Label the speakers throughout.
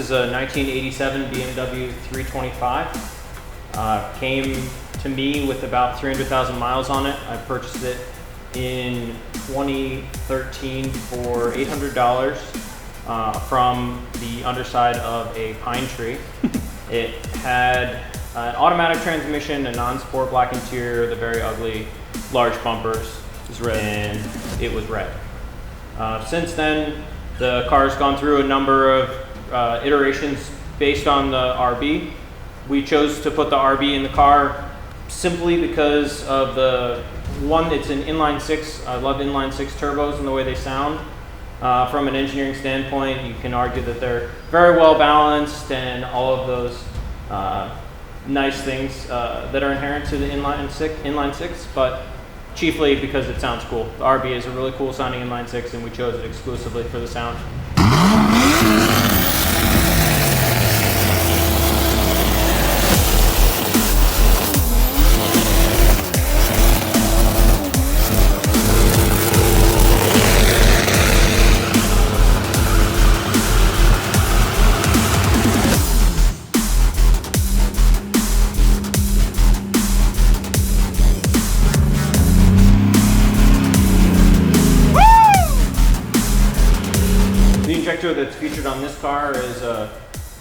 Speaker 1: is a 1987 BMW 325. Came to me with about 300,000 miles on it. I purchased it in 2013 for $800 from the underside of a pine tree. It had an automatic transmission, a non-sport black interior, the very ugly large bumpers.
Speaker 2: It was red.
Speaker 1: And it was red. Since then, the car's gone through a number of iterations based on the RB. We chose to put the RB in the car simply because of it's an inline six. I love inline six turbos and the way they sound. From an engineering standpoint, you can argue that they're very well balanced and all of those nice things that are inherent to the inline six, but chiefly because it sounds cool. The RB is a really cool sounding inline six, and we chose it exclusively for the sound. The injector that's featured on this car is a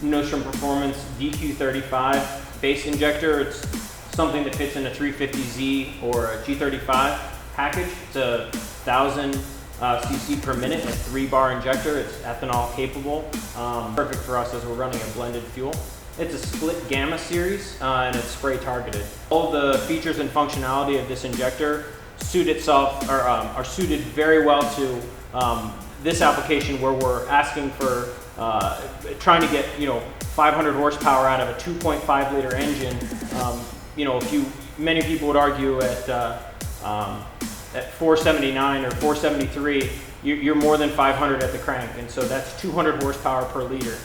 Speaker 1: Nostrum Performance DQ35 base injector. It's something that fits in a 350Z or a G35 package. It's a 1,000 cc per minute, a 3-bar injector. It's ethanol capable. Perfect for us as we're running a blended fuel. It's a split gamma series and it's spray targeted. All of the features and functionality of this injector are suited very well to this application where we're asking for trying to get 500 horsepower out of a 2.5 liter engine. Many people would argue at 479 or 473, you're more than 500 at the crank, and so that's 200 horsepower per liter.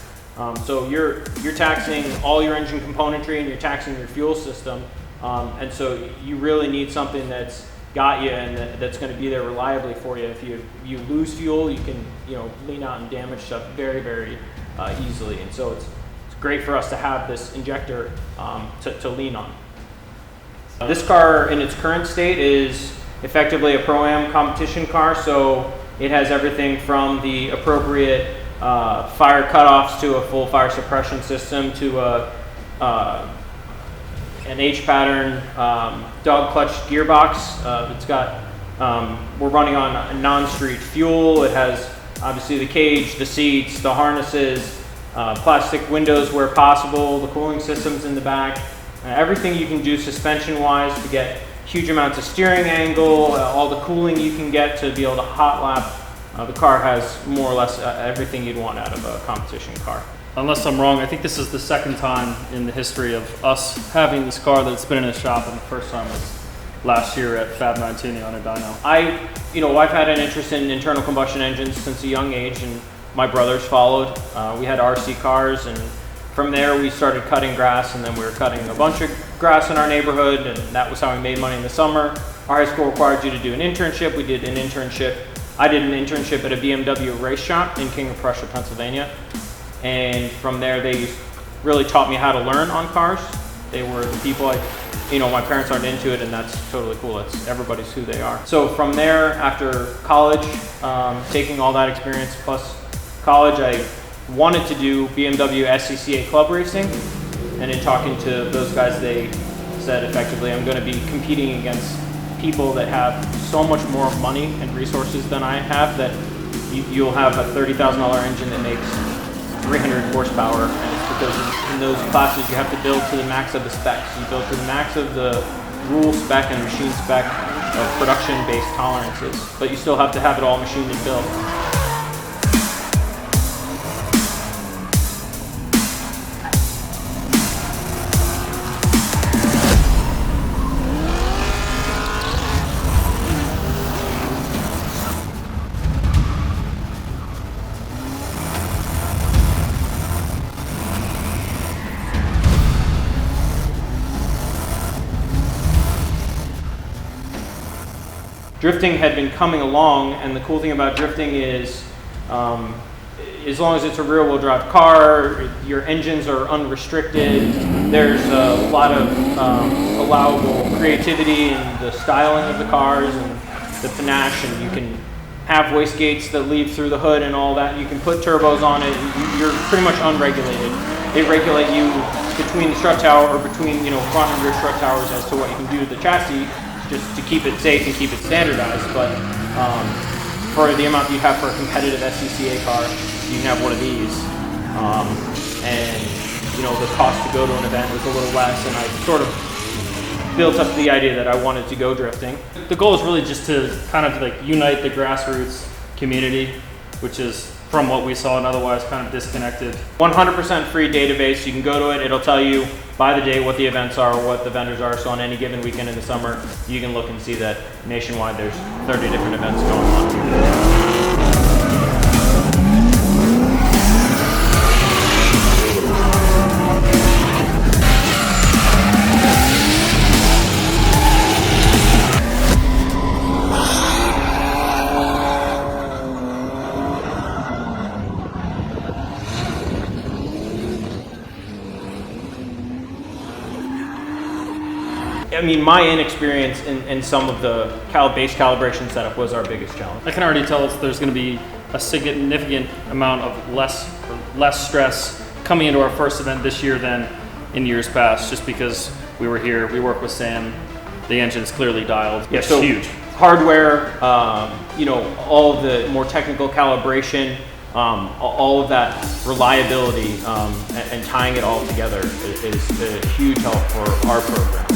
Speaker 1: So you're taxing all your engine componentry and you're taxing your fuel system, and so you really need something that's got you and that's going to be there reliably for you. If you lose fuel, you can lean out and damage stuff very, very easily. And so it's great for us to have this injector to lean on. This car in its current state is effectively a Pro-Am competition car, so it has everything from the appropriate fire cutoffs to a full fire suppression system to an H-pattern dog clutch gearbox. It's got, we're running on a non-street fuel. It has obviously the cage, the seats, the harnesses, plastic windows where possible, the cooling systems in the back, everything you can do suspension-wise to get huge amounts of steering angle, all the cooling you can get to be able to hot lap. The car has more or less everything you'd want out of a competition car.
Speaker 2: Unless I'm wrong, I think this is the second time in the history of us having this car that's been in the shop, and the first time was last year at Fab 19 on a dyno.
Speaker 1: I've had an interest in internal combustion engines since a young age, and my brothers followed. We had RC cars, and from there we started cutting grass, and then we were cutting a bunch of grass in our neighborhood, and that was how we made money in the summer. Our high school required you to do an internship. We did an internship. I did an internship at a BMW race shop in King of Prussia, Pennsylvania. And from there, they really taught me how to learn on cars. They were the people my parents aren't into it, and that's totally cool. Everybody's who they are. So from there, after college, taking all that experience plus college, I wanted to do BMW SCCA club racing. And in talking to those guys, they said effectively, I'm going to be competing against people that have so much more money and resources than I have, that you'll have a $30,000 engine that makes 300 horsepower, and it's because in those classes you have to build to the max of the specs. You build to the max of the rule spec and machine spec of production-based tolerances, but you still have to have it all machined and built. Drifting had been coming along, and the cool thing about drifting is as long as it's a rear-wheel drive car, your engines are unrestricted. There's a lot of allowable creativity in the styling of the cars and the panache, and you can have wastegates that lead through the hood and all that. You can put turbos on it. You're pretty much unregulated. They regulate you between the strut tower or between front and rear strut towers as to what you can do with the chassis, just to keep it safe and keep it standardized. But for the amount you have for a competitive SCCA car, you can have one of these, and the cost to go to an event was a little less, and I sort of built up the idea that I wanted to go drifting.
Speaker 2: The goal is really just to kind of like unite the grassroots community, which is from what we saw and otherwise kind of disconnected.
Speaker 1: 100% free database. You can go to it. It'll tell you by the day what the events are, what the vendors are. So on any given weekend in the summer, you can look and see that nationwide there's 30 different events going on. I mean, my inexperience in some of the base calibration setup was our biggest challenge.
Speaker 2: I can already tell there's going to be a significant amount of less stress coming into our first event this year than in years past, just because we were here, we worked with Sam, the engine's clearly dialed.
Speaker 1: Yeah,
Speaker 2: it's
Speaker 1: so
Speaker 2: huge.
Speaker 1: Hardware, all of the more technical calibration, all of that reliability, and tying it all together is a huge help for our program.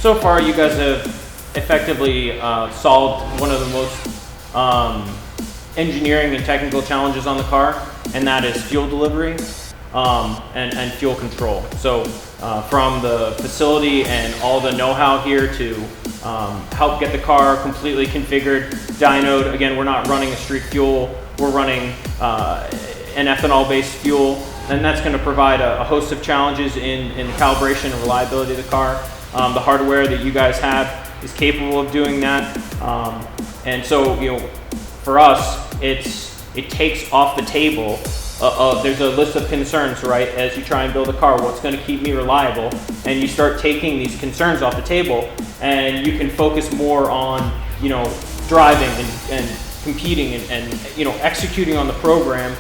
Speaker 1: So far, you guys have effectively solved one of the most engineering and technical challenges on the car, and that is fuel delivery and fuel control. So from the facility and all the know-how here to help get the car completely configured, dynoed. Again, we're not running a street fuel, we're running an ethanol-based fuel, and that's going to provide a host of challenges in the calibration and reliability of the car. The hardware that you guys have is capable of doing that, and so for us, it takes off the table. There's a list of concerns, right? As you try and build a car, what's going to keep me reliable, and you start taking these concerns off the table, and you can focus more on driving and competing and executing on the program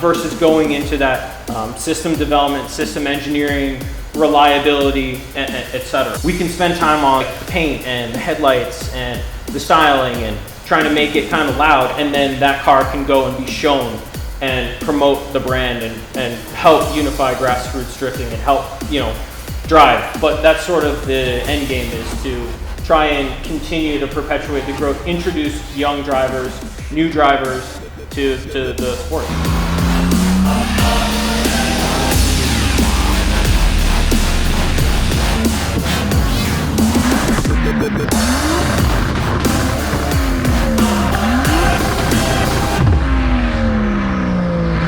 Speaker 1: versus going into that system development, system engineering, reliability, etc. We can spend time on the paint and the headlights and the styling and trying to make it kind of loud, and then that car can go and be shown and promote the brand and help unify grassroots drifting and help drive. But that's sort of the end game, is to try and continue to perpetuate the growth, introduce young drivers, new drivers to the sport.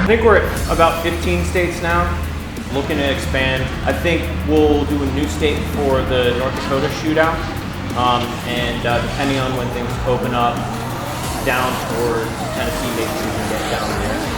Speaker 1: I think we're at about 15 states now, looking to expand. I think we'll do a new state for the North Dakota shootout, and depending on when things open up, down towards Tennessee, maybe we can get down there.